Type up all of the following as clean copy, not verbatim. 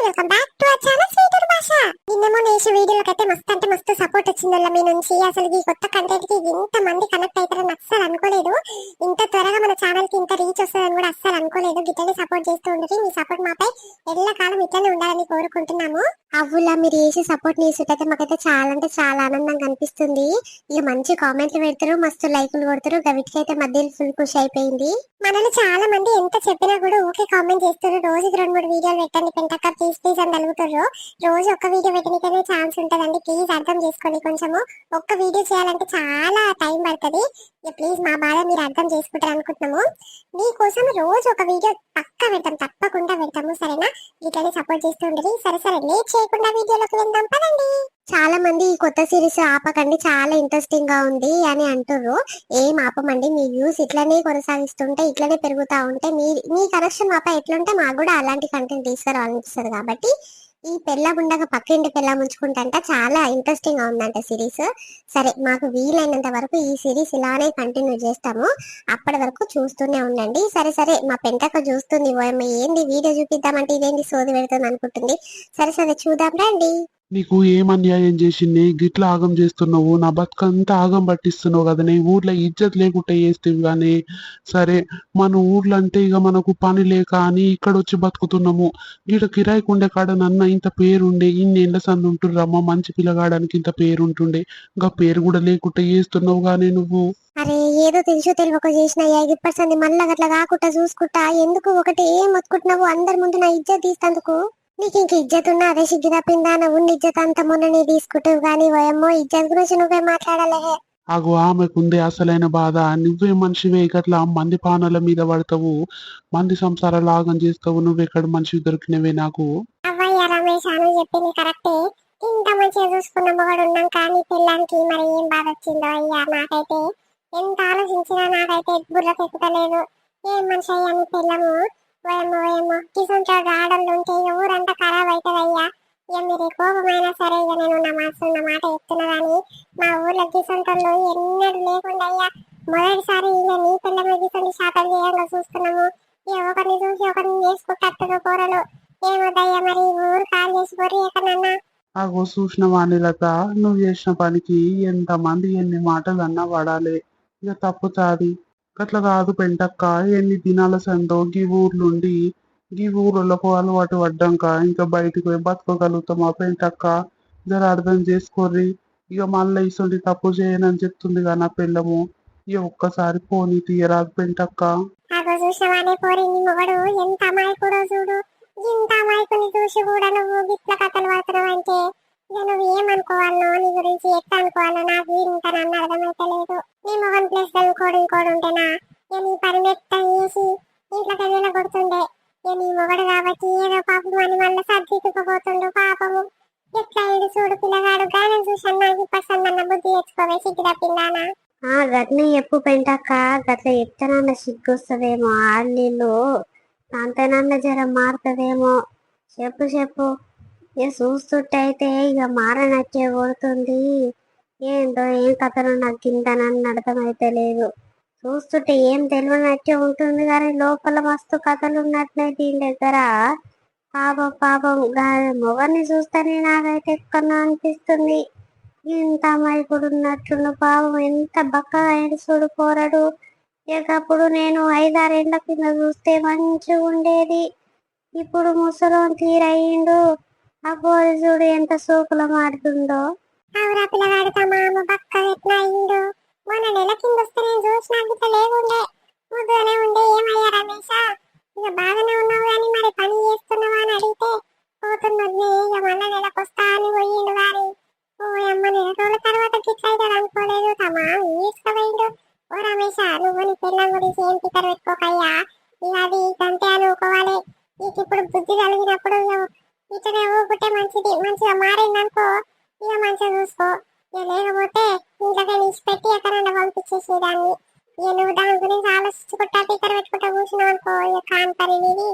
Welcome back to our channel sweeter భాష. నిన్నేమో నేష వీడియోలకి అయితే మస్తు అంటే మస్తు సపోర్ట్ వచ్చిందల్ల మీ నుంచి. అసలు ఈ కొత్త కంటెంట్ కి ఇంత మంది కనెక్ట్ అవుతారని అస్సలు అనుకోలేదు. ఇంత త్వరగా మన ఛానల్ కి ఇంత రీచ్ వస్తుందని కూడా అస్సలు అనుకోలేదు. గిట్టని సపోర్ట్ చేస్తూ ఉండేది. మీ సపోర్ట్ మాపై ఎల్లకాలం ఇట్లనే ఉండాలని కోరుకుంటున్నాము. అవ్వులా మీరు చేసే సపోర్ట్ ని చూస్తే మాకైతే చాలా అంటే చాలా ఆనందంగా అనిపిస్తుంది. ఇక మంచి కామెంట్లు పెడతారు, మస్తు లైకులు కొడతారు. వీటికైతే మధ్యలో ఫుల్ ఖుషి అయిపోయింది. మనల్ని చాలా మంది ఎంత చెప్పినా కూడా ఓకే కామెంట్ చేస్తారు. రోజుకి 2-3 వీడియోలు పెట్టండి పెంటక్క ప్లీజ్ ప్లీజ్ అని అడుగుతారు. రోజు ఒక్క వీడియో పెట్టడానికైనా ఛాన్స్ ఉంటదండి. ప్లీజ్ అర్థం చేసుకోండి. కొంచెము ఒక్క వీడియో చేయాలంటే చాలా టైం పడుతుంది. ప్లీజ్ మా బాధ మీరు అర్థం చేసుకుంటారు అనుకుంటున్నాము. మీకోసం రోజు ఒక వీడియో పక్కా పెడతాం, తప్పకుండా పెడతాము. సరేనా? వీటిని సపోర్ట్ చేస్తూ ఉండదు. సరే సరే లేట్ చేయకుండా వీడియోలోకి వెళ్దాం పదండి. చాలా మంది ఈ కొత్త సిరీస్ ఆపకండి, చాలా ఇంట్రెస్టింగ్ గా ఉంది అని అంటుర్రు. ఏం ఆపమండి, మీ వ్యూస్ ఇట్లనే కొనసాగిస్తుంటే ఇట్లనే పెరుగుతా ఉంటే మీ కనెక్షన్ మాప ఎట్లుంటే మాకు కూడా అలాంటి కంటెంట్ తీసుకురావాలనిపిస్తుంది. కాబట్టి ఈ పెళ్ళం ఉండగా పక్కింటి పెళ్ళం ఉంచుకుంటా చాలా ఇంట్రెస్టింగ్ గా ఉందంట సిరీస్. సరే మాకు వీలైనంత వరకు ఈ సిరీస్ ఇలానే కంటిన్యూ చేస్తాము. అప్పటి వరకు చూస్తూనే ఉండండి. సరే సరే మా పెంటక్క చూస్తుంది, ఏంది వీడియో చూపిద్దామంటే ఇదేంటి సోది పెడుతుంది అనుకుంటుంది. సరే సరే చూద్దాం రండి. నీకు ఏం అన్యాయం చేసింది గిట్లా ఆగం చేస్తున్నావు? నా బతుకంతా ఆగం పట్టిస్తున్నావు కదా. నీ ఊర్లో ఇజ్జత్ లేకుండా చేస్తేవి కానీ. సరే మన ఊర్లో అంటే ఇక మనకు పని లేక అని ఇక్కడ వచ్చి బతుకుతున్నాము. ఇక్కడ కిరాయికి ఉండే కాడ నన్న ఇంత పేరుండే, ఇన్ని ఏళ్ళ సంది ఉంటుర్రమ్మా మంచి పిల్లగాడానికి ఇంత పేరు ఉంటుండే. ఇంకా పేరు కూడా లేకుండా చేస్తున్నావు కానీ నువ్వు. అరే ఏదో తెలుసో తెలియక చేసిన ఇప్పటి మళ్ళీ అట్లా కాకుండా చూసుకుంటా ఎందుకు ఒకటి ఏం మొత్తుకుంటున్నావు? అందరి ముందు నా ఇజ్జత్ తీస్తందుకు. నీకు ఇంక ఇజ్జత్ ఉన్నా అదే సిగ్గు తప్పిందా? నువ్వు ఇజ్జత్ అంత మొన్న తీసుకుంటావు కానీ ఓయమ్మో ఇజ్జత్ గురించి నువ్వే మాట్లాడాలే. ఆగు, ఆమెకుందే అసలైన బాధ. నువ్వే మనిషివే గట్లా మంది పానాల మీద పడతావు, మంది సంసారాలు ఆగం చేస్తావు. నువ్వెక్కడ మనిషి దొరికినవే నాకు. అవ్వయ్య రమేష్ అని చెప్పింది కరెక్టే. ఇంత మంచిగా చూసుకున్న మొగడు ఉన్నాం కానీ పిల్లానికి మరి ఏం బాధ వచ్చిందో అయ్యా. నాకైతే ఎంత ఆలోచించినా నాకైతే బుర్రకు ఎక్కుతలేదు. ఏం మనిషి అయ్యా నీ పిల్లము? ఓయమ్మో ఓయమ్మో కిసంచోడు ఆడళ్ళు ఉంటే ఊరంతా ఖరాబ్ అవుతుంది అయ్యా. ఇక మీరు కోపమైనా సరే ఇక నేను నా మనసున్న మాట చెప్తున్నా కానీ మా ఊర్లో కిసంటోళ్ళు ఎన్నడూ లేకుండా అయ్యా. మొదటిసారి ఇక నీ పిల్లమే కిసంటి శాతం చేయంగా చూస్తున్నాము. ఇక ఒకరిని చూసి ఒకరిని చేసుకుంటట్టుగా కూరలు ఏమోదయ్యా. మరి ఊరు కాల్ చేసి పోరి ఎక్కడన్నా. ఆగో చూసినవా లత, నువ్వు చేసిన పనికి ఎంతమంది ఎన్ని మాటలు అన్నా పడాలి. ఇక తప్పుతాది. గట్ల కాదు పెంటక్క. ఎన్ని దినాల సందో గీ ఊర్లుండి గీ ఊర్లకు అలవాటు పడ్డాక ఇంకా బయటికి పోయి బతకగలుగుతామా పెంటక్క? జర అర్థం చేసుకోర్రి. ఇక మళ్ళీ ఇసొంటి తప్పు చేయనని చెప్తుంది కదా నా పిల్లము. ఇక ఒక్కసారి పోనీ తీయరాదు పెంటక్క. ఎంత అమాయకుడో చూడు. ఇంత అమాయకుని చూసి కూడా నువ్వు గిట్ల కథలు పడుతున్నావు అంటే ఇక నువ్వు ఏమనుకోవాలనో నీ గురించి ఎట్లా అనుకోవాలో నాకు ఇంత నన్ను అర్థమైతే లేదు. నీ మొగన్ ప్లేస్ ఇంకోడు ఉంటేనా ఇక నీ పని మెత్తం చేసి ఇంట్లోకి వెళ్ళ కొడుతుండే. ఇక నీ మొగడు కాబట్టి ఏదో పాపం అని మళ్ళీ సర్దిట్టుకుపోతుండు పాపము. ఎట్లా ఇది చూడు పిల్లగాడు. గానం చూసి నాకు ఇప్పటిసన్న బుద్ధి తెచ్చుకోవే సిగ్గు తప్పిందానా? గట్నే చెప్పు పెంటక్క. గట్ల చెప్తానన్న సిగ్గు వస్తుందేమో. ఆళ్ళీళ్ళు అంతేనన్న జర మారుతుందేమో. చెప్పు చెప్పు. ఇక చూస్తుంటే అయితే ఇక మారనట్టే కొడుతుంది. ఏంటో ఏం కథలో నాకు ఇంతనన్న అర్థమైతే లేదు. చూస్తుంటే ఏం తెలియనట్టే ఉంటుంది కానీ లోపల మస్తు కథలు ఉన్నట్లే దీని దగ్గర. పాపం పాపం మొగర్ని చూస్తేనే నాకైతే ఎక్కడో అనిపిస్తుంది. ఇంత అమాయకుడు ఉన్నట్టుండు పాపం. ఎంత బక్కగా అయిన చూడు పోరడు. ఇకప్పుడు నేను 5-6 ఏళ్ల కింద చూస్తే మంచిగా ఉండేది. ఇప్పుడు ముసలోని తీరయ్యిండు. ఆ పోరి చూడు ఎంత సోకుల మారుతుందో. అవురా పిల్లగాడు తమామ బక్క ఎట్లా అయిండు. మొన్న నెల కింద వస్తే నేను చూసినా గిట్ల లేకుండే, ముద్దుగానే ఉండే. ఏమయ్యా రమేష ఇక బాగానే ఉన్నావు కానీ మరి పని చేస్తున్నావా అని అడిగితే పోతున్నది. ఇక మళ్ళా నెలకు వస్తా అని పోయిండు గాని ఓ అమ్మ 4 రోజుల తర్వాత గిట్ల అవుతాడు అనుకోలేదు. తమా ఈడ్చుకపోయిండు. ఓ రమేష నువ్వు నీ పిల్లం గురించి ఏం పికర్ పెట్టుకోకయ్యా. ఇక అది అంతే అనుకోవాలి. నీకు ఇప్పుడు బుద్ధి కలిగినప్పుడు ఇట్లనే ఊపుకుంటే మంచిగా మారిందనుకో ఇక మంచిగా చూసుకో. ఇక లేకపోతే ఇంట్లోకి తీసిపెట్టి ఎక్కడన్నా పంపించేసేదాన్ని. ఇక నువ్వు దాని గురించి ఆలోచించుకుంటా పికర్ పెట్టుకుంటా కూర్చున్నావు అనుకో ఇక కాని పని నీకు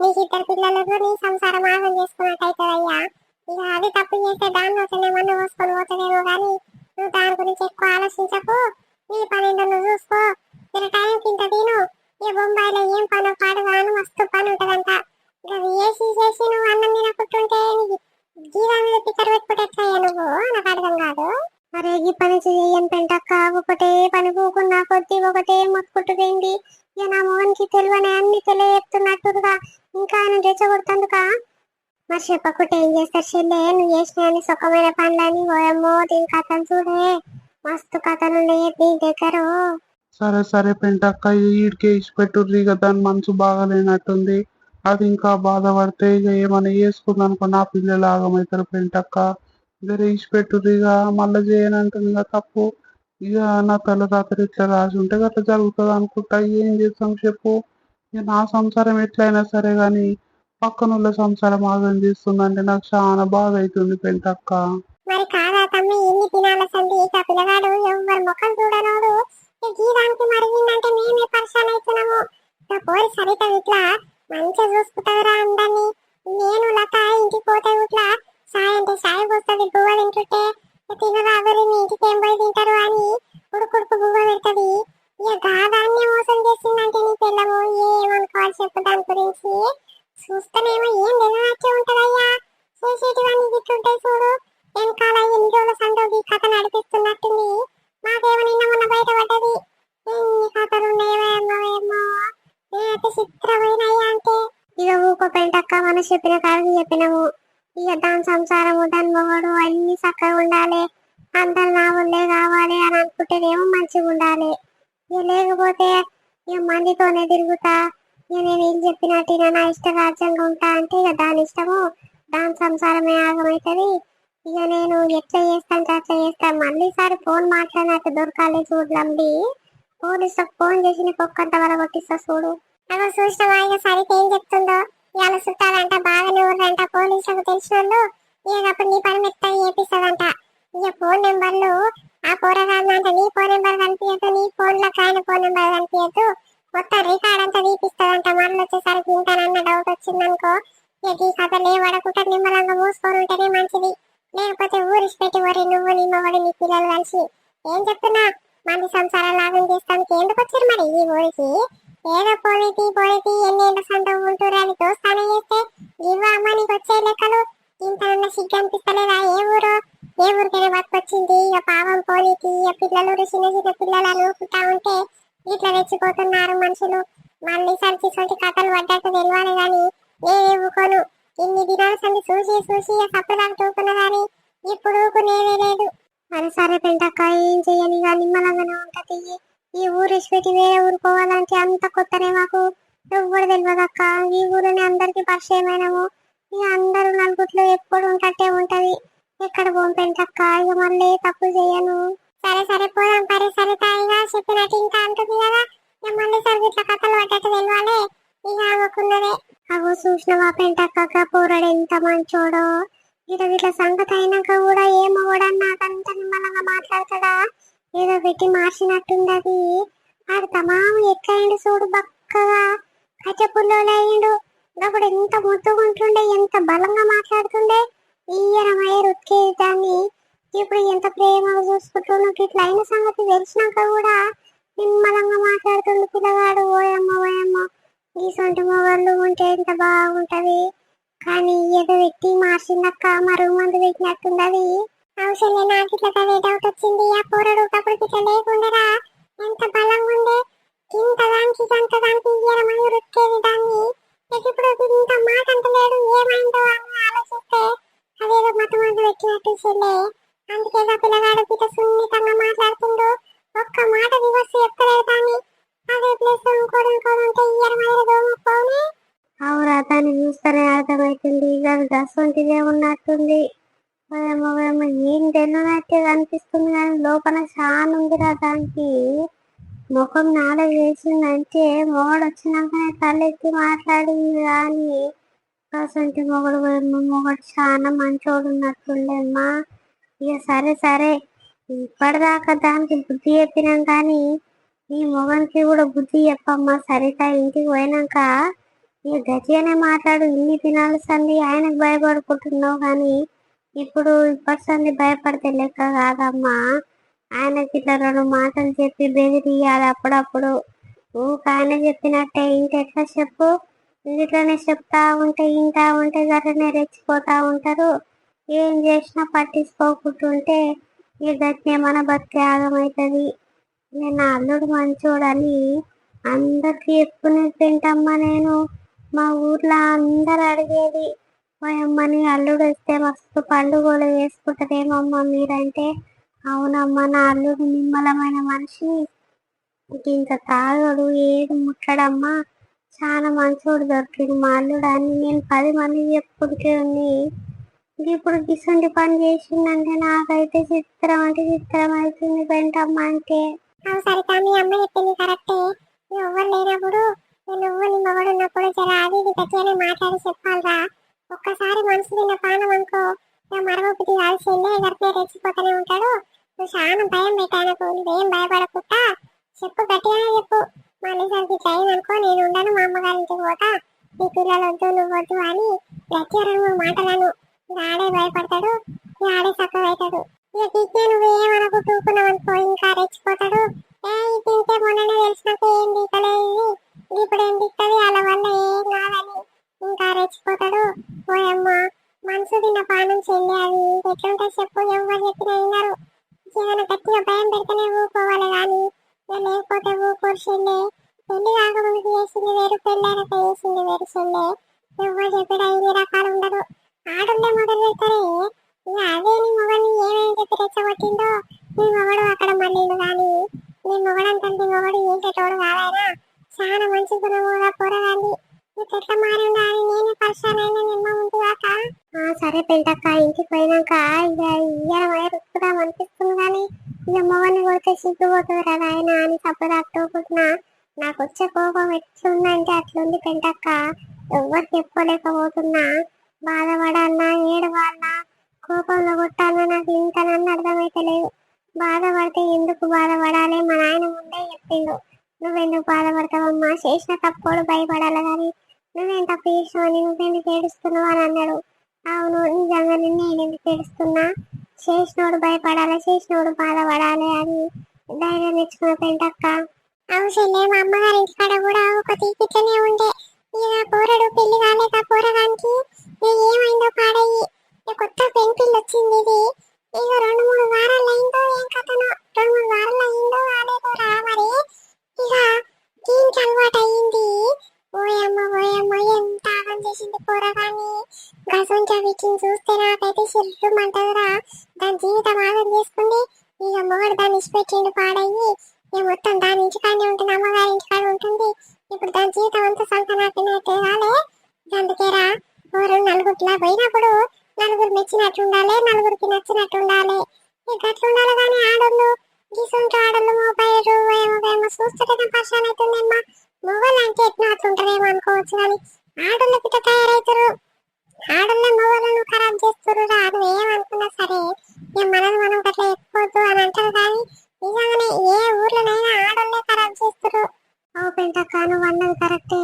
2 పిల్లలకు నీ సంసారం ఆగం చేసుకున్నట్టు అవుతుంది అయ్యా. ఇక అది తప్పు చేస్తే దాన్ని ఒకనే మన్ను పోసుకొని పోతుందేమో కానీ నువ్వు దాని గురించి ఎక్కువ ఆలోచించకు. నీ పని ఏంటో నువ్వు చూసుకో. టైంకి ఇంత తిను. ఇక బొంబాయిలో ఏం పనో పాడు కాను మస్తు పని ఉంటదంట. గవి చేసి నువ్వు అన్నం తినకుంటుంటే జీవా మీద పిక్కర్ పెట్టుకుంటే నువ్వు నాకు అర్థం కాదు. అరే ఈ పని చెయ్యని పెంటక్క, ఒకటే పని పోకున్నా కొద్ది ఒకటే మొత్తుకుంటుంది. ఇక నా మోహన్కి తెలివని అన్ని తెలియజెప్తున్నట్టుగా ఇంకా ఆయన రెచ్చగొడుతుందుక. మరి చెప్పకుంటే ఏం చేస్తారు చెల్లె, నువ్వు చేసిన సుఖమైన పనులని. ఓయమ్మో దీని కథలు చూడే, మస్తు కథలు నీ దగ్గర. సరే సరే పెంటక్క, ఈడికే ఇచ్చి పెట్టుర్రి. ఇక దాని మనసు బాగాలేనట్టుంది. అది ఇంకా బాధపడితే ఇక ఏమైనా చేసుకుంది అనుకో నా పిల్లలు ఆగమవుతారు పెంటక్క. ఇక ఇచ్చి పెట్టుర్రి, ఇక మళ్ళీ చేయనంటుంది ఇక తప్పు. ఇక నా తల్లిదండ్రులు ఇట్లా రాసి ఉంటే అట్లా జరుగుతుంది అనుకుంటా. ఏం చేస్తాం చెప్పు. ఇక నా సంసారం ఎట్లయినా సరే గాని పక్కనున్న సంసారం ఆగం చేస్తుందంటే నాకు చాలా బాధ అవుతుంది పెంటక్క. మరి కాదా తమ్మి, ఎన్ని దినాల సంది ఇక పిల్లగాడు ఎవరి ముఖం చూడనోడు జీవానికి మరిగిందంటే మేమే పరిశాన్ అవుతున్నాము. ఇక పోయి సరిత ఇట్లా మంచిగా చూసుకుంటారా అందరినీ. నేను లత ఇంటికి పోతే ఇట్లా సాయి అంటే సాయి పోస్తుంది, బువ్వ తింటుంటే తినరాగరి మీ ఇంటికి ఏం పోయి తింటారు అని ఉడుకుడుకు బువ్వ పెడుతుంది. ఇక గాదాన్ని మోసం చేసిందంటే నీ పిల్లము ఏమనుకోవాలి చెప్పు దాని గురించి. చూస్తేనేమో ఏం నిలవచ్చే ఉంటదయ్యా, చేసేటివన్నీ తిట్టుంటాయి చూడు. వెనకాల ఎన్ని రోజుల సందోగి కథ నడిపిస్తున్నట్టుంది. మాకేమో నిన్న మొన్న బయటపడ్డది. ఎన్ని కథలు ఉన్నాయేమో నేనైతే చిత్రమైనయ్యా అంటే. ఇక ఊకో పెంటక్క, మనం చెప్పిన కాడికి చెప్పినాము. ఇక దాని సంసారము దాని మొగడు అన్ని చక్కగా ఉండాలి, అందరు నా ఊళ్ళే కావాలి అని అనుకుంటేనేమో మంచిగా ఉండాలి. ఇక లేకపోతే ఇక మందితోనే తిరుగుతా, ఇక నేను ఏం చెప్పినట్టు నా ఇష్ట రాజ్యంగా ఉంటా అంటే ఇక దాని ఇష్టము, దాని సంసారమే ఆగమవుతుంది. ఇక నేను ఎట్లా చేస్తాను అట్లా చేస్తాను. మళ్ళీసారి ఫోన్ మాట్లాడినట్టు దొరకాలి చూడలండి. పోలీసులకు ఫోన్ చేసి నీకు ఒక్కంత వల్ల కొట్టిస్తా చూడు. అగో చూసినవా ఇక సరిత ఏం చెప్తుందో. ఇవాళ చుట్టాలంట బాగానే ఊరంట, పోలీసులకు తెలిసిన వాళ్ళు. ఇక అప్పుడు నీ పని మెత్తగా చేపిస్తుందంట. ఇక ఫోన్ నెంబర్లు ఆ పోరగాళ్ళు అంటే నీ ఫోన్ నెంబర్ కనిపించదు, నీ ఫోన్ లో ఆయన ఫోన్ నెంబర్ కనిపించదు, మొత్తం రికార్డ్ అంతా తీపిస్తుందంట. మళ్ళీ వచ్చేసరికి ఇంకానన్న డౌట్ వచ్చిందనుకో ఇక ఈ కథ లేవడకుండా నిమ్మలంగా మూసుకొని ఉంటేనే మంచిది. లేకపోతే ఊరిసి పెట్టి వరి నువ్వు నిమ్మవాడు నీ పిల్లలు కలిసి ఏం చెప్తున్నా మంది సంసారం లాభం చేస్తానికి ఎందుకు వచ్చారు మరి ఈ ఊరికి. ఏదో పోలీతి ఎన్నేళ్ళ సంతం ఉంటురు అని దోస్తానే చేస్తే ఇవ్వ అమ్మ నీకు వచ్చే లెక్కలు ఇంత సిగ్గు అనిపిస్తలేదా. ఏ ఊరికైనా బతుకొచ్చింది. ఇక పాపం పోలీతి పిల్లలు చిన్న చిన్న పిల్లలు అనుకుంటా ఉంటే ఇట్లా రెచ్చిపోతున్నారు మనుషులు. మళ్ళీ సరిచి కథలు పడ్డట్టు తెలియాలి గాని నేనే ఊకోను. ఇన్ని దినాల సంది చూసి సప్పుదాకా తూకున్నా గాని ఇప్పుడు ఊకునేదే లేదు. మరి సరే పెంటక్క, ఏం చెయ్యని ఇక నిమ్మలంగానే ఉంటది. ఈ ఊరు ఇచ్చిపెట్టి వేరే ఊరు పోవాలంటే అంత కొత్తనే మాకు, ఎవ్వరు తెలియదు అక్క. ఈ ఊరిని అందరికి పరిచయమైనము. ఇక అందరూ నలుగుట్లో ఎప్పుడు ఉంటట్టే ఉంటది. ఎక్కడ పోం పెంటక్క, ఇక మళ్ళీ తప్పు చెయ్యను. సరే పోదాం పరి సరిత ఇక చెప్పినట్టు ఇంకా అంటుంది కదా. ఇక మళ్ళీ సరి ఇట్లా కథలు పడ్డట్టు తెలియాలి. ఇక ఆమెకున్నదే. అగో చూసినవా పెంటక్క, పోరాడు ఎంత మంచోడో. ఇట్లా సంగతి అయినాక కూడా ఏమో కూడా నాకంత నిమ్మలంగా మాట్లాడతాడా. ఏదో పెట్టి మార్చినట్టుండది. ఆడు తమాము ఎట్లయిండు చూడు, బక్కగా కచ్చపుల్లోలు అయ్యిండు. అప్పుడు ఎంత ముద్దుకుంటుండే, ఎంత బలంగా మాట్లాడుతుండే. ఈయనమయ్య రుతికేది దాన్ని. ఇప్పుడు ఎంత ప్రేమగా చూసుకుంటుండు. ఇట్లా అయిన సంగతి తెలిసినాక కూడా నిమ్మలంగా మాట్లాడుతుండు పిల్లగాడు. ఓయమ్మ ఈ సొంటి మొగళ్ళు ఉంటే ఎంత బాగుంటది. కానీ ఏదో వ్యక్తి మార్చిందక్క, మరుగు మందు పెట్టినట్టుండది. అవసరం నాకు ఇట్లా అదే డౌట్ వచ్చింది. ఆ పోరడు ఒకప్పుడు ఇట్లా లేకుండరా, ఎంత బలంగా ఉండే. ఇంత దానికి ఇయ్యరమని రుక్కేది దాన్ని. ఇప్పుడు ఇంత మాట అంటలేడు, ఏమైందో అని ఆలోచిస్తే అదేదో మత మందు పెట్టినట్టు చెల్లే. అందుకే పిల్లగాడు ఇట్లా సున్నితంగా మాట్లాడుతుండు. ఒక్క మాట దివస్ చెప్తలేదు దాన్ని. అదే ప్లేస్ ఇంకోడుంటే ఇయ్యరమని దోమపోనే. అవురా, దాన్ని చూస్తేనే అర్థమవుతుంది. గసంటిదే ఉన్నట్టుంది. ఏమో ఏం తెలియనట్టే కనిపిస్తుంది కానీ లోపల చాలా ఉందిరా దానికి. ముఖం నాలుగు వేసిందంటే మొగడు వచ్చినాకనే తలెత్తి మాట్లాడింది. కానీ అసంటి మొగడు చాలా మంచోడు ఉన్నట్టుండేమ్మా. ఇక సరే ఇప్పటిదాకా దానికి బుద్ధి చెప్పినాం కానీ ఈ మొగనికి కూడా బుద్ధి చెప్పమ్మా. సరిత ఇంటికి పోయినాక ఇక గట్టిగానే మాట్లాడు. ఇన్ని దినాల సంది ఆయనకు భయపడుకుంటున్నావు కానీ ఇప్పుడు ఇప్పటి సంది భయపడితే లెక్క కాదమ్మా. ఆయనకి ఇట్లా రెండు మాటలు చెప్పి బెదిరియాలి అప్పుడప్పుడు. ఊక ఆయన చెప్పినట్టే ఇంకెట్లా చెప్పు. ఇట్లనే చెప్తా ఉంటే ఇంటా ఉంటే గట్లనే రెచ్చిపోతా ఉంటారు. ఏం చేసినా పట్టించుకోకుంటుంటే ఈ గట్నే మన బతికే ఆగమవుతుంది. నేను నా అల్లుడు మంచోడని అందరికి చెప్పుకునేది పెంటమ్మ. నేను మా ఊర్లో అందరు అడిగేది, పోయమ్మని అల్లుడు వస్తే మస్తు పండుగలు వేసుకుంటారేమమ్మ మీరంటే. అవునమ్మా, నా అల్లుడు నిమ్మలమైన మనిషి, ఇంత తాగడు, ఏది ముట్టడమ్మా, చాలా మంచోడు దొరికింది మా అల్లుడు అని నేను 10 మందికి చెప్పుకుంటే ఉంది. ఇప్పుడు గిసంటి పని చేసిందంటే నాకైతే చిత్రం అంటే చిత్రం అవుతుంది పెంటమ్మ అంటే. సరిత మీ అమ్మ చెప్పింది కరెక్టే. నువ్వు లేనప్పుడు నువ్వు నీ మగడు ఉన్నప్పుడు జర అది ఇది గట్టిగానే మాట్లాడి చెప్పాలరా. ఒక్కసారి మనసు తిన్న పానం అనుకో, మరొకటి కాదు చెల్లె గట్టిగా రెచ్చిపోతూనే ఉంటాడు. నువ్వు చాలా భయం పెట్టానకు, నువ్వేం భయపడకుండా చెప్పు, గట్టిగానే చెప్పు. మళ్ళీసరికి టైం అనుకో, నేను ఉండను, మా అమ్మగారింటికి పోతా, నీ పిల్లలు వద్దు నువ్వు వద్దు అని గట్టిగా 2 మాటలను. ఆడే భయపడతాడు, ఆడే చక్కగా అవుతాడు. ఇక టీకే నువ్వు ఏమనకు తూకున్నావు అనుకో, ఇంకా రెచ్చిపోతాడు. ఇది తింటే మొన్ననే తెలిసినాక ఏం దిక్కలేదు, ఇప్పుడు ఏం దిక్కది, వాళ్ళ వల్ల ఏం కాదని ఇంకా రెచ్చిపోతాడు. ఓయమ్మ, మనసు తిన్న పానం చెల్లి, అది ఎట్లుంటే చెప్పు, ఎవరు చెప్పినా విన్నారు. ఏదైనా గట్టిగా భయం పెడితేనే ఊకోవాలి కానీ లేకపోతే ఊకోరు చెల్లె. పెళ్లి కాకముందు చేసింది వేరు, పెళ్ళైనాక చేసింది వేరు చెల్లె. ఎవరు చెప్పినా 2 రకాలు ఉండదు. ఆడుండే మొదలు పెడతారే, ఇక అదే నీ మొగని ఏమేమి చెప్పి రెచ్చగొట్టిందో నీ మొగడు అక్కడ మళ్ళీడు కానీ నీ మొగడంతా నీ మొగడు ఏంటోడు కాదైనా చాలా మంచి గుణముగా పోరగాంది. నీకు ఎట్లా మారి ఉండాలని నేనే పరిశాన్ అయినా నిమ్మ ముందు కాక. సరే పెంటక్క, ఇంటికి పోయినాక ఇక ఇయ్యడమై రుక్కుదాం అనిపిస్తుంది కానీ ఇక మొగని కొడితే సిగ్గుపోతుంది కదా ఆయన అని తప్పదాక్కుంటున్నా. నాకు వచ్చే కోపం ఎట్లుందంటే అట్లుంది పెంటక్క, ఎవ్వరు చెప్పుకోలేకపోతున్నా. బాధపడాలన్నా ఏడవాలన్నా కోపంలో కొట్టాలన్నా నాకు ఇంతనన్నా అర్థమైతే లేదు. బాధపడితే ఎందుకు బాధపడాలి, మా నాయన ముందే చెప్పిండు. నువ్వెందుకు బాధపడతావమ్మా, చేసిన తప్పుడు భయపడాలి కానీ నువ్వేం తప్పు చేసినావని నువ్వెందుకు ఏడుస్తున్నావు అని అన్నాడు. అవును, నిజంగా నేను ఎందుకు ఏడుస్తున్నా, చేసినోడు భయపడాలి, చేసినోడు బాధపడాలి అని ధైర్యం తెచ్చుకున్న పెంటక్క. అవును, మా అమ్మగారి ఇంటికాడ కూడా ఒక తీపిట్లనే ఉండే. ఇక పోరడు పెళ్లి కాలేక పోరగానికి ఏమైందో పాడయ్యి కొత్త పెంపిల్ వచ్చింది. ఇది ఇక 2-3 వారాలు అయిందో ఏం కథనో, 2-3 వారాలు అయిందో కాలేదో రా మరి. ఇక దీనికి అలవాటు అయింది. ఓయమ్మ ఎంత ఆగం చేసింది పోరగాని. గసంచ వీటిని చూస్తే నాకైతే సిర్రుమంటదిరా. దాని జీవితం ఆగం చేసుకుంది. ఇక మొగడు దాన్ని ఇచ్చిపెట్టిండు పాడయ్యి. ఇక మొత్తం దాని ఇంటికాడనే ఉంటుంది, అమ్మగారి ఇంటికాడ ఉంటుంది. ఇప్పుడు దాని జీవితం అంతా సంకనాకినట్టే కాలే. అందుకేరా ఎవరు నలుగురిలా పోయినప్పుడు నలుగురు మెచ్చినట్టు ఉండాలి, నలుగురికి నచ్చినట్టు ఉండాలి. గట్లుండాలి కానీ ఆడోళ్ళు గీసుంటూ ఆడోళ్ళు మొబైల్ ఏమో చూస్తుంటే పరిశాన్ అవుతుందేమ్మా. మొగలు అంటే ఎట్లా అట్లుంటారేమో అనుకోవచ్చు కానీ ఆడోళ్ళ పిట్ట తయారవుతారు. ఆడోళ్ళ మొగలను ఖరాబ్ చేస్తారు. నువ్వు ఏమనుకున్నా సరే ఇక మనల్ని మనం అట్లా ఎక్కిపోద్దు అని అంటారు కానీ నిజంగానే ఏ ఊర్లోనైనా ఆడోళ్ళే ఖరాబ్ చేస్తారు. ఓ పెంటక్క, నువ్వు అన్నది కరెక్టే.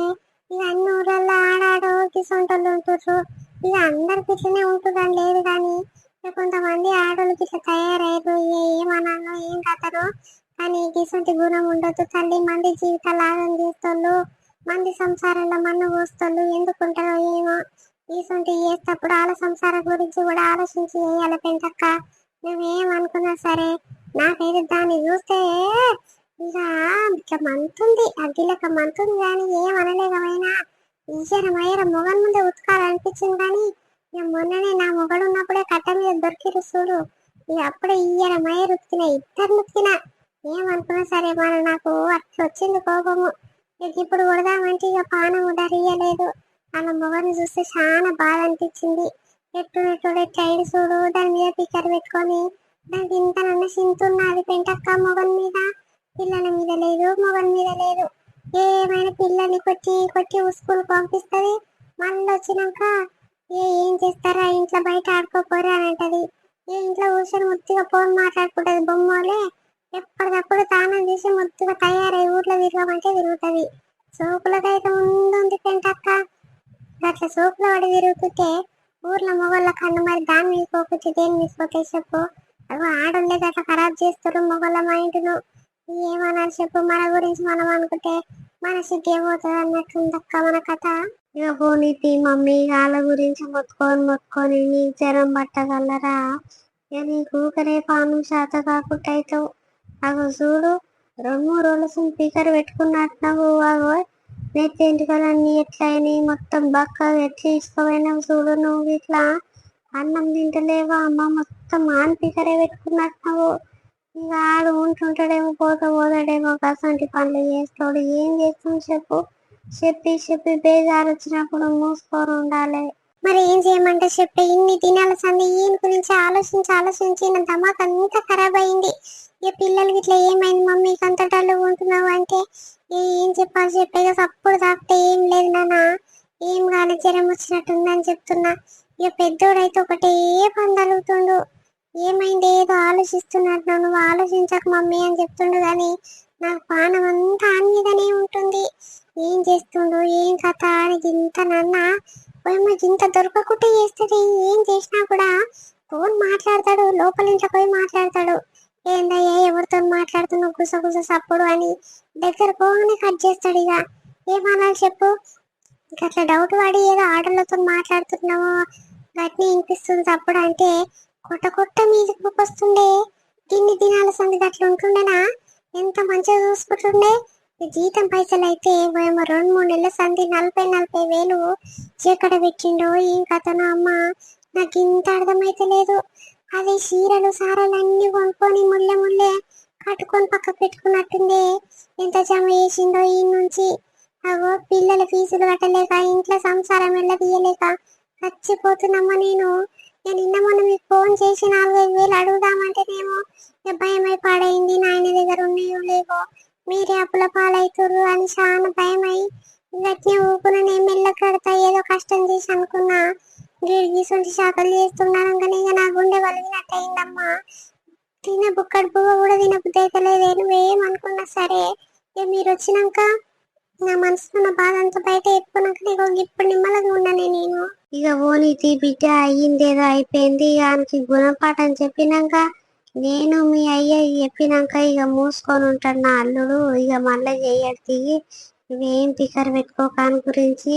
ఇక అన్ని ఊర్లలో ఆడాడు గిసొంటోళ్ళు ఉంటుర్రు. ఇక అందరికి ఇట్లనే ఉంటుందని లేదు కానీ కొంతమంది ఆడోళ్ళకి ఇట్లా తయారయ్యారు. ఏమన్నాను ఏం కథను కానీ గిసొంటి గుణం ఉండొద్దు తల్లి. మంది జీవితాలు ఆగం చేస్తోళ్ళు, మంది సంసారంలో మన్ను పోస్తోళ్ళు ఎందుకుంటారో ఏమో. గిసొంటి చేసేటప్పుడు వాళ్ళ సంసారం గురించి కూడా ఆలోచించి చేయాలి పెంటక్క. నువ్వేమనుకున్నా సరే నాకైతే దాన్ని చూస్తే ఇక ఇట్లా మంతుంది, అగ్గిలక మంతుంది కానీ ఏమనలేకపోయినా ఈయన మొగన్ ముందే ఉతకాలనిపించింది కానీ ఇక మొన్ననే నా మొగడు ఉన్నప్పుడే కట్ట మీద దొరికిరు చూడు. ఇక అప్పుడే ఈయన మయర్ ఉతికినా, ఇద్దరు ఉతికినా. ఏమనుకున్నా సరే మన నాకు అట్లా వచ్చింది కోపము. ఇక ఇప్పుడు కొడదామంటే ఇక పానం డరియలేదు. వాళ్ళ మొగని చూస్తే చాలా బాధ అనిపించింది. ఎట్టునెట్టుడే చైడు చూడు, దాని మీద పిక్కర్ పెట్టుకొని దానికి ఇంత నన్ను చింతున్నది పెంటక్క. మొగన్ మీద పిల్లల మీద లేదు, మొగన్ మీద లేదు. ఏమైనా పిల్లల్ని కొట్టి కొట్టి స్కూల్ పంపిస్తుంది. మళ్ళీ వచ్చినాక ఏం చేస్తారా, ఇంట్లో బయట ఆడుకోపోరా అని అంటది. ఏ ఇంట్లో కూర్చొని ముద్దుగా ఫోన్ మాట్లాడుకుంటది బొమ్మలే. ఎప్పటికప్పుడు తానం చేసి ముద్దుగా తయారై ఊర్లో తిరగమంటే తిరుగుతుంది. సోకులకైతే ముందుంది పెంటక్క. అట్లా సోకుల పడి తిరుగుతుంటే ఊర్లో మొగళ్ళ కన్ను మరి దాని మీద పోకుంటే దేని మీద పోతాయి చెప్పు. అవి ఆడోళ్ళే గట్లా ఖరాబ్ చేస్తారు మొగళ్ళ మైండ్ను. ఏమన్నారు చెప్పు, మన గురించి మనం అనుకుంటే మన సిగ్గే పోతుంది అన్నట్టుందక్క మన కథ. ఇక పోనీతి మమ్మీ వాళ్ళ గురించి మొత్తుకొని నీకు జ్వరం పట్టగలరా? ఇక నీకు ఊకనే పానం శాత కాకుండా అవుతావు. అగో చూడు 2-3 రోజుల స్పీకర్ పెట్టుకున్నట్టున్నావు. అగో నెత్తి ఎంటికలన్నీ ఎట్లయినాయి, మొత్తం బక్కగా ఎట్లా ఇసుకపోయినావు చూడు. నువ్వు ఇట్లా అన్నం తింటలేవా అమ్మ? మొత్తం ఆన్ స్పీకరే పెట్టుకున్నట్టున్నావు. ఇక ఆడు ఉంటుంటాడేమో పోతాడేమో కసంటి పనులు చేస్తాడు. ఏం చేస్తాం చెప్పు? చెప్పి బేజారు వచ్చినప్పుడు మూసుకొని ఉండాలి. మరి ఏం చేయమంటే చెప్పే, ఇన్ని దినాల సంది ఈయన గురించి ఆలోచించి నా దమాక్ అంతా ఖరాబ్ అయింది. ఇక పిల్లలకి ఇట్లా ఏమైంది మమ్మీకి అంత డల్లు ఉంటున్నావు అంటే ఏం చెప్పాలి చెప్పేగా అప్పుడు తాకితే ఏం లేదు నాన్న, ఏం కాలేదు, జ్వరం వచ్చినట్టుందని చెప్తున్నా. ఇక పెద్దోడైతే ఒకటే పని తలుగుతుండు. ఏమైంది ఏదో ఆలోచిస్తున్నట్టు, నువ్వు ఆలోచించక మమ్మీ అని చెప్తుండు కానీ నాకు పానం అంతా ఆని మీదనే ఉంటుంది. ఏం చేస్తుండు ఏం కథ అని ఇంత నాన్న పోయమ్మ ఇంత దొరకకుండా చేస్తుంది. ఏం చేసినా కూడా ఫోన్ మాట్లాడతాడు, లోపల ఇంట్లో పోయి మాట్లాడతాడు. ఏందయ్యా ఎవరితో మాట్లాడుతున్నావు గుసగుస సప్పుడు అని దగ్గర పోగానే కట్ చేస్తాడు. ఇక ఏమనాలి చెప్పు? అట్లా డౌట్ పడి ఏదో ఆటలతో మాట్లాడుతున్నావు గట్ని వినిపిస్తుంది అప్పుడు అంటే కొట్ట మీదకి వస్తుండే. ఇన్ని దినాల సంది అట్లా ఉంటుండేనా? ఎంత మంచిగా చూసుకుంటుండే. ఈ జీతం పైసలు అయితే ఏమో 2-3 నెలల సంది 40,000 వేలు ఎక్కడ పెట్టిండో ఏం కథనో అమ్మ, నాకు ఇంత అర్థమైతే లేదు. అది చీరలు సారాలు అన్ని కొనుక్కొని ముళ్ళే కట్టుకొని పక్క పెట్టుకున్నట్టుండే. ఎంత జమ చేసిండో ఈ నుంచి. అగో పిల్లల ఫీజులు కట్టలేక ఇంట్లో సంసారం వెళ్ళదీయలేక చచ్చిపోతున్నామ్మా నేను. నిన్న మొన్న మీకు ఫోన్ చేసి 4-5 వేలు అడుగుదామంటేనేమో భయమై పాడైంది. నాయన దగ్గర ఉన్నాయో లేవో, మీరే అప్పుల పాలవుతుర్రు అని చాలా భయమై గట్టిగా ఊపున నేను మెల్ల కడతా ఏదో కష్టం చేసి అనుకున్నా. గీసుంటి శాఖలు చేస్తున్నాను కానీ ఇక నా గుండె వలిగినట్టు అయిందమ్మా. బుక్కడు పువ్వు కూడా తినబుద్ధి అయితే లేదు. నువ్వేమనుకున్నా సరే ఇక మీరు వచ్చినాక నా మనసులో నా బాధ అంతా బయట ఎత్తుకున్నాక నీకు ఇప్పుడు నిమ్మలంగా ఉన్నానే నేను. ఇక ఓనీతి బిడ్డ అయ్యిందేదో అయిపోయింది. ఆయనకి గుణపాఠం చెప్పినాక నేను మీ అయ్య చెప్పినాక ఇక మూసుకొని ఉంటాడు నా అల్లుడు. ఇక మళ్ళీ చేయడు దిగి ఇవేం పికర్ పెట్టుకోకాని గురించి.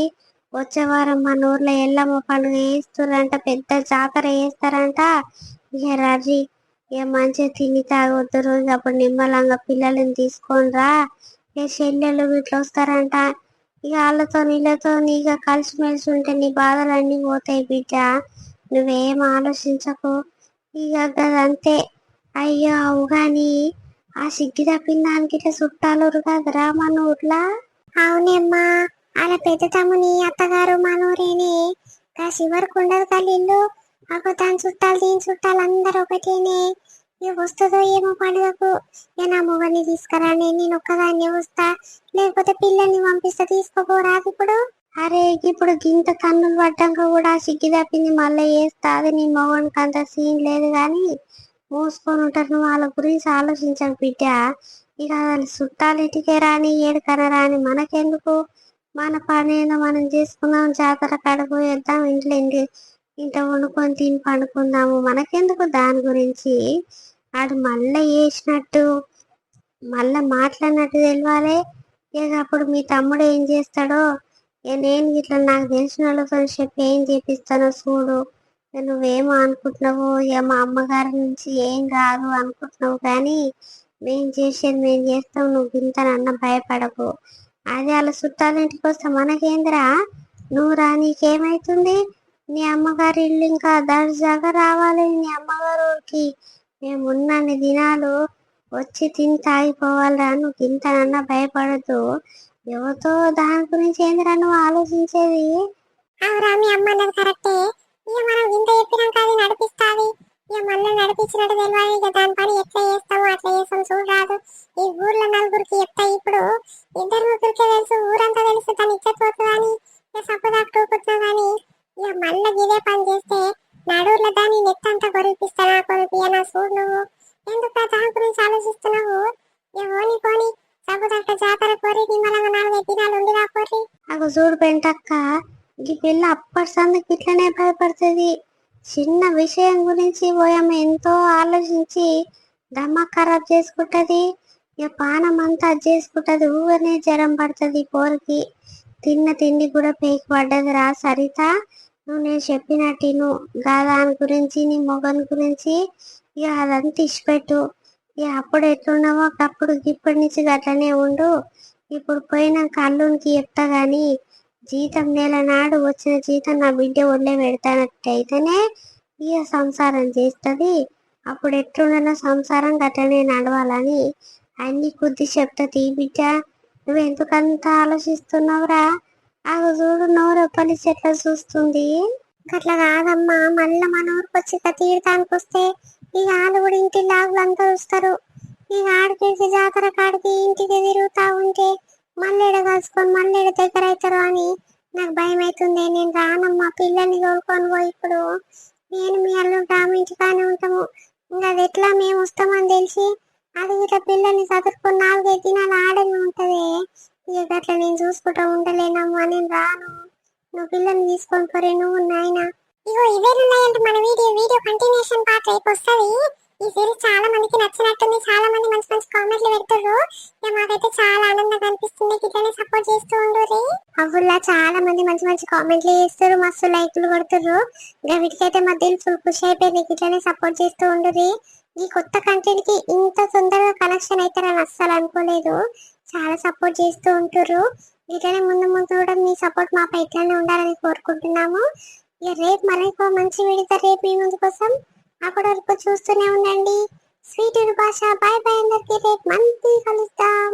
వచ్చే వారం మన ఊర్లో ఎల్లమ్మ పండుగ వేస్తారంట, పెద్ద జాతర వేస్తారంట. ఇక రర్రి ఇక మంచిగా తిని తాగొద్దురు. ఇక అప్పుడు నిమ్మలంగా పిల్లల్ని తీసుకొని రా. ఇక చెల్లెలు ఇట్లా వస్తారంట. ఇక వాళ్ళతో నీళ్ళతో ఇక కలిసిమెలిసి ఉంటే నీ బాధలన్నీ పోతాయి బిడ్డ. నువ్వేం ఆలోచించకు. ఇక గదంతే. అయ్యో అవు గాని ఆ సిగ్గి తప్పిన దానికి ఇట్లా చుట్టాలు కదరా మన ఊర్లా? అవునమ్మా, అలా పెద్ద తమ్ముని అత్తగారు మనూరేనే. గా చివరికి ఉండదు కదా ఇల్లు. అగో దాని చుట్టాలు దీని చుట్టాలు అందరు ఒకటేనే. ఇక వస్తుందో ఏమో పండుగకు. ఇక నా మొగని తీసుకురాని, నేను ఒక్కదాన్ని వస్తా, లేకపోతే పిల్లల్ని పంపిస్తా. తీసుకోపోరాదు ఇప్పుడు. అరే ఇప్పుడు గింత కన్నులు పడ్డాక కూడా సిగ్గి తప్పింది మళ్ళీ వేస్తా. అది నీ మొగనికి అంత సీన్ లేదు కానీ మూసుకొని ఉంటారు. నువ్వు వాళ్ళ గురించి ఆలోచించకు బిడ్డ. ఇక చుట్టాలు ఇంటికే రాని ఏడుకన రాని మనకెందుకు? మన పని ఏదో మనం చేసుకుందాం, జాతర కడుపు వేద్దాం, ఇంట వండుకొని తిని పండుకుందాము. మనకెందుకు దాని గురించి? ఆడు మళ్ళీ వేసినట్టు మళ్ళా మాట్లాడినట్టు తెలియాలి. ఇక అప్పుడు మీ తమ్ముడు ఏం చేస్తాడో నేను ఇట్లా నాకు తెలిసిన వాళ్ళతో చెప్పి ఏం చేపిస్తానో చూడు. నువ్వేమో అనుకుంటున్నావు ఇక మా అమ్మగారి నుంచి ఏం కాదు అనుకుంటున్నావు కానీ మేము చేస్తాం. నువ్వు ఇంతనన్నా భయపడకు. అదే అలా చుట్టాల ఇంటికి వస్తే మనకేందిరా? నువ్వు రా, నీకేమైతుంది? నీ అమ్మగారి ఇల్లు ఇంకా దర్జాగా రావాలి. నీ అమ్మగారు ఊరికి మేము ఉన్నన్ని దినాలు వచ్చి తిని తాగిపోవాలిరా. నువ్వు ఇంతనన్నా భయపడద్దు. ఎవరితో దాని గురించి ఏందిరా నువ్వు ఆలోచించేది? అవురా, మీ అమ్మ అన్నది కరెక్టే. ఇక మనం ఇంత చెప్పినాక అది నడిపిస్తాది. ఇక మళ్ళీ నడిపించినట్టు తెలియాలి. ఇక దాని పని ఎట్లా చేస్తామో అట్లా చేస్తాం చూడరాదు. ఈ ఊర్లో నలుగురికి చెప్తా ఇప్పుడు. 2-3కే తెలుసు, ఊరంతా తెలుసు. దాని ఇచ్చపోతుంది కానీ ఇక సపోదాకు టూపుతున్నా కానీ ఇక మళ్ళీ ఇదే పని చేస్తే నడూర్లో దాన్ని నెత్తంతా కొరిపిస్తానా కొరిపియనా చూడు. నువ్వు ఎందుకు దాని గురించి ఆలోచిస్తున్నావు? ఇక పోని సపోదాక జాతర కోరి నిమ్మలంగా 4-5 దినాలు ఉండి రాకోరి. అగ చూడు పెంటక్క, ఈ పిల్ల అప్పటి సందికి ఇట్లనే భయపడుతుంది. చిన్న విషయం గురించి పోయాము ఎంతో ఆలోచించి దమ్మ ఖరాబ్ చేసుకుంటది. ఇక పానం అంతా చేసుకుంటది. ఊగనే జ్వరం పడుతుంది పోరికి. తిన్న తిండి కూడా పేకి పడ్డదిరా సరిత. నువ్వు నేను చెప్పినట్టు దాని గురించి నీ మొగన్ గురించి ఇక అదంతా ఇచ్చిపెట్టు. ఇక అప్పుడు ఎట్లున్నావో అప్పుడు ఇప్పటి నుంచి గట్లనే ఉండు. ఇప్పుడు పోయినాక అల్లునికి చెప్తా గాని జీతం నెల నాడు వచ్చిన జీతం నా బిడ్డ ఒళ్ళే పెడతానట్టయితేనే ఇక సంసారం చేస్తుంది. అప్పుడు ఎట్లుండన సంసారం గట్లనే నడవాలని అన్ని కొద్ది చెప్తా తీ బిడ్డ. నువ్వెందుకంత ఆలోచిస్తున్నావురా? ఆగు చూడు నోరొప్పలి చెట్ల చూస్తుంది. అట్లా కాదమ్మా, మళ్ళా మన ఊరికి వచ్చి తీర్థానికి వస్తే ఇక వాళ్ళు కూడా ఇంటి లాగులు అంతా చూస్తారు. ఇక ఆడికి జాతర కాడికి ఇంటికి తిరుగుతా ఉంటే మళ్ళీ కలుసుకొని మళ్ళీ దగ్గర అవుతారు అని నాకు భయం అవుతుంది. నేను రానమ్మా, పిల్లల్ని తోలుకొని పోయి ఇప్పుడు నేను మీ అల్లుడు రాము ఇంటికానే ఉంటాము. ఇంకా అది ఎట్లా మేము వస్తామని తెలిసి అది ఇట్లా పిల్లల్ని చదువుకొని 4-5 దినాలు ఆడనే ఉంటది. ఇక అట్లా నేను చూసుకుంటా ఉండలేనమ్మా, నేను రాను. నువ్వు పిల్లల్ని తీసుకొని పోరే నువ్వు నాయన. ఇగో ఇవేనున్నాయంటే మన వీడియో కంటిన్యూషన్ పార్ట్ రేపు వస్తుంది. ఈ సిరీస్ చాలా మందికి నచ్చినట్టుంది. చాలా మంది మంచి మంచి కామెంట్లు పెడుతుర్రు. ఇక మాకైతే చాలా ఆనందంగా అనిపిస్తుంది. ఇట్లనే సపోర్ట్ చేస్తూ ఉండుర్రి. అవుల్లా చాలా మంది మంచి మంచి కామెంట్లు చేస్తారు, మస్తు లైక్లు కొడుతుర్రు. ఇక వీటికైతే మా దిల్ ఫుల్ ఖుషి అయిపోయింది. ఇట్లనే సపోర్ట్ చేస్తూ ఉండుర్రి. ఈ కొత్త కంటెంట్ కి ఇంత తొందరగా కనెక్షన్ అవుతారని అస్సలు అనుకోలేదు. చాలా సపోర్ట్ చేస్తూ ఉంటుర్రు. ఇట్లనే ముందు ముందు కూడా మీ సపోర్ట్ మాపై ఇట్లనే ఉండాలని కోరుకుంటున్నాము. ఇక రేపు మరొక మంచి వీడితో రేపు మీ ముందు కోసం. అప్పటి వరకు చూస్తూనే ఉండండి స్వీట్ భాష. బాయ్ బాయ్ అందరికి, రేపు మంచి కలుద్దాం.